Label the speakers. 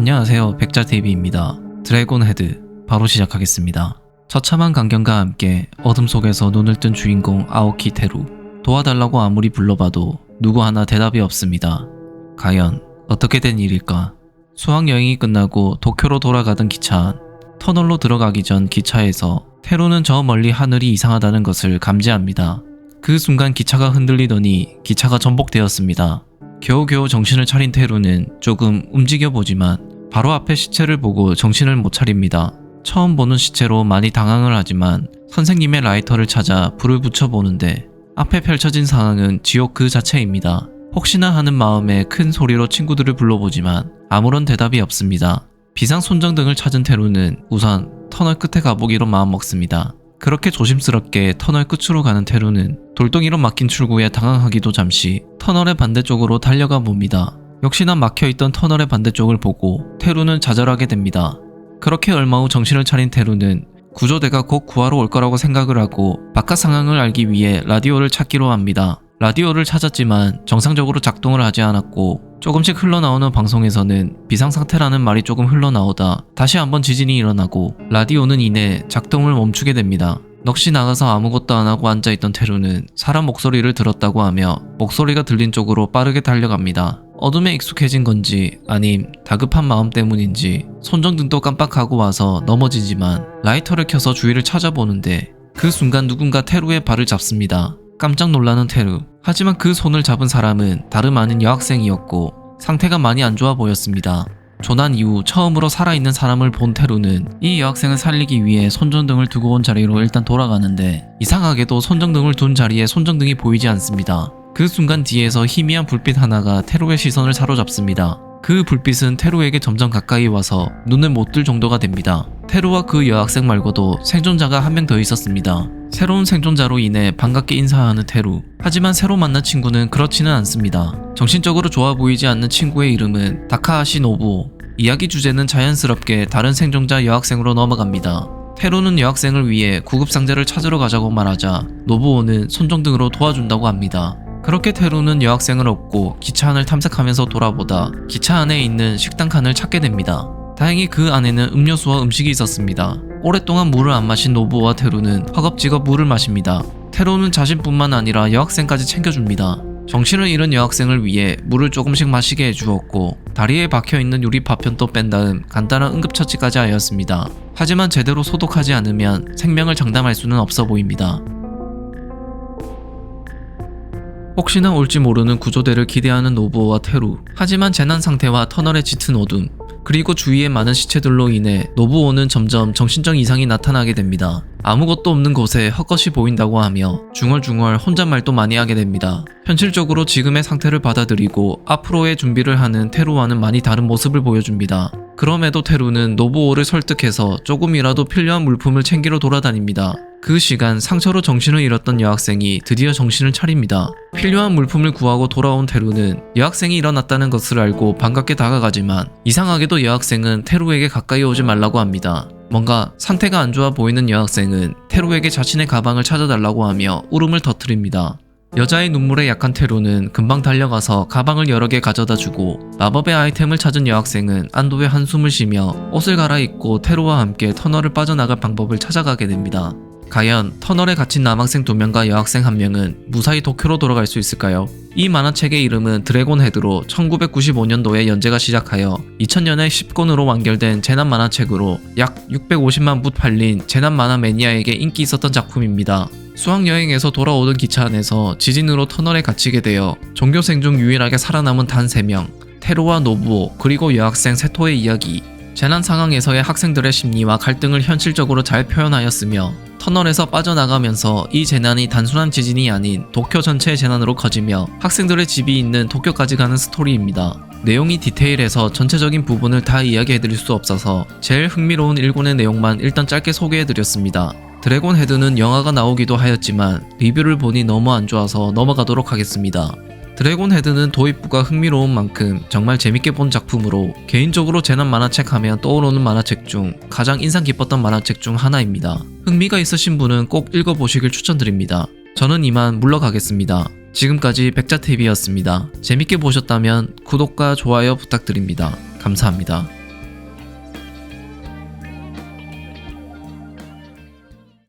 Speaker 1: 안녕하세요, 백자TV입니다. 드래곤 헤드 바로 시작하겠습니다. 처참한 강경과 함께 어둠 속에서 눈을 뜬 주인공 아오키 테루. 도와달라고 아무리 불러봐도 누구 하나 대답이 없습니다. 과연 어떻게 된 일일까? 수학여행이 끝나고 도쿄로 돌아가던 기차 안. 터널로 들어가기 전 기차에서 테루는 저 멀리 하늘이 이상하다는 것을 감지합니다. 그 순간 기차가 흔들리더니 기차가 전복되었습니다. 겨우겨우 정신을 차린 테루는 조금 움직여보지만 바로 앞에 시체를 보고 정신을 못 차립니다. 처음 보는 시체로 많이 당황을 하지만 선생님의 라이터를 찾아 불을 붙여보는데 앞에 펼쳐진 상황은 지옥 그 자체입니다. 혹시나 하는 마음에 큰 소리로 친구들을 불러보지만 아무런 대답이 없습니다. 비상 손전등을 찾은 테루는 우선 터널 끝에 가보기로 마음먹습니다. 그렇게 조심스럽게 터널 끝으로 가는 테루는 돌덩이로 막힌 출구에 당황하기도 잠시 터널의 반대쪽으로 달려가 봅니다. 역시나 막혀있던 터널의 반대쪽을 보고 테루는 좌절하게 됩니다. 그렇게 얼마 후 정신을 차린 테루는 구조대가 곧 구하러 올 거라고 생각을 하고 바깥 상황을 알기 위해 라디오를 찾기로 합니다. 라디오를 찾았지만 정상적으로 작동을 하지 않았고 조금씩 흘러나오는 방송에서는 비상상태라는 말이 조금 흘러나오다 다시 한번 지진이 일어나고 라디오는 이내 작동을 멈추게 됩니다. 넋이 나가서 아무것도 안 하고 앉아있던 테루는 사람 목소리를 들었다고 하며 목소리가 들린 쪽으로 빠르게 달려갑니다. 어둠에 익숙해진 건지 아님 다급한 마음 때문인지 손전등도 깜빡하고 와서 넘어지지만 라이터를 켜서 주위를 찾아보는데 그 순간 누군가 테루의 발을 잡습니다. 깜짝 놀라는 테루. 하지만 그 손을 잡은 사람은 다름 아닌 여학생이었고 상태가 많이 안 좋아 보였습니다. 조난 이후 처음으로 살아있는 사람을 본 테루는 이 여학생을 살리기 위해 손전등을 두고 온 자리로 일단 돌아가는데 이상하게도 손전등을 둔 자리에 손전등이 보이지 않습니다. 그 순간 뒤에서 희미한 불빛 하나가 테루의 시선을 사로잡습니다. 그 불빛은 테루에게 점점 가까이 와서 눈을 못 뜰 정도가 됩니다. 테루와 그 여학생 말고도 생존자가 한 명 더 있었습니다. 새로운 생존자로 인해 반갑게 인사하는 테루. 하지만 새로 만난 친구는 그렇지는 않습니다. 정신적으로 좋아 보이지 않는 친구의 이름은 다카하시 노부오. 이야기 주제는 자연스럽게 다른 생존자 여학생으로 넘어갑니다. 테루는 여학생을 위해 구급상자를 찾으러 가자고 말하자 노부오는 손전등으로 도와준다고 합니다. 그렇게 테루는 여학생을 얻고 기차 안을 탐색하면서 돌아보다 기차 안에 있는 식당 칸을 찾게 됩니다. 다행히 그 안에는 음료수와 음식이 있었습니다. 오랫동안 물을 안 마신 노부오와 테루는 허겁지겁 물을 마십니다. 테루는 자신뿐만 아니라 여학생까지 챙겨줍니다. 정신을 잃은 여학생을 위해 물을 조금씩 마시게 해주었고 다리에 박혀있는 유리 파편도 뺀 다음 간단한 응급처치까지 하였습니다. 하지만 제대로 소독하지 않으면 생명을 장담할 수는 없어 보입니다. 혹시나 올지 모르는 구조대를 기대하는 노부오와 테루. 하지만 재난 상태와 터널의 짙은 어둠 그리고 주위의 많은 시체들로 인해 노부오는 점점 정신적 이상이 나타나게 됩니다. 아무것도 없는 곳에 헛것이 보인다고 하며 중얼중얼 혼잣말도 많이 하게 됩니다. 현실적으로 지금의 상태를 받아들이고 앞으로의 준비를 하는 테루와는 많이 다른 모습을 보여줍니다. 그럼에도 테루는 노부오를 설득해서 조금이라도 필요한 물품을 챙기러 돌아다닙니다. 그 시간 상처로 정신을 잃었던 여학생이 드디어 정신을 차립니다. 필요한 물품을 구하고 돌아온 테루는 여학생이 일어났다는 것을 알고 반갑게 다가가지만 이상하게도 여학생은 테루에게 가까이 오지 말라고 합니다. 뭔가 상태가 안 좋아 보이는 여학생은 테루에게 자신의 가방을 찾아달라고 하며 울음을 터뜨립니다. 여자의 눈물에 약한 테루는 금방 달려가서 가방을 여러 개 가져다 주고 마법의 아이템을 찾은 여학생은 안도의 한숨을 쉬며 옷을 갈아입고 테루와 함께 터널을 빠져나갈 방법을 찾아가게 됩니다. 과연 터널에 갇힌 남학생 2명과 여학생 1명은 무사히 도쿄로 돌아갈 수 있을까요? 이 만화책의 이름은 드래곤 헤드로 1995년도에 연재가 시작하여 2000년에 10권으로 완결된 재난 만화책으로 약 650만 부 팔린 재난 만화 매니아에게 인기 있었던 작품입니다. 수학여행에서 돌아오던 기차 안에서 지진으로 터널에 갇히게 되어 종교생 중 유일하게 살아남은 단 3명 테루와 노부오 그리고 여학생 세토의 이야기. 재난 상황에서의 학생들의 심리와 갈등을 현실적으로 잘 표현하였으며 터널에서 빠져나가면서 이 재난이 단순한 지진이 아닌 도쿄 전체의 재난으로 커지며 학생들의 집이 있는 도쿄까지 가는 스토리입니다. 내용이 디테일해서 전체적인 부분을 다 이야기해드릴 수 없어서 제일 흥미로운 1권의 내용만 일단 짧게 소개해드렸습니다. 드래곤 헤드는 영화가 나오기도 하였지만 리뷰를 보니 너무 안 좋아서 넘어가도록 하겠습니다. 드래곤 헤드는 도입부가 흥미로운 만큼 정말 재밌게 본 작품으로 개인적으로 재난 만화책 하면 떠오르는 만화책 중 가장 인상 깊었던 만화책 중 하나입니다. 흥미가 있으신 분은 꼭 읽어보시길 추천드립니다. 저는 이만 물러가겠습니다. 지금까지 백자TV였습니다. 재밌게 보셨다면 구독과 좋아요 부탁드립니다. 감사합니다.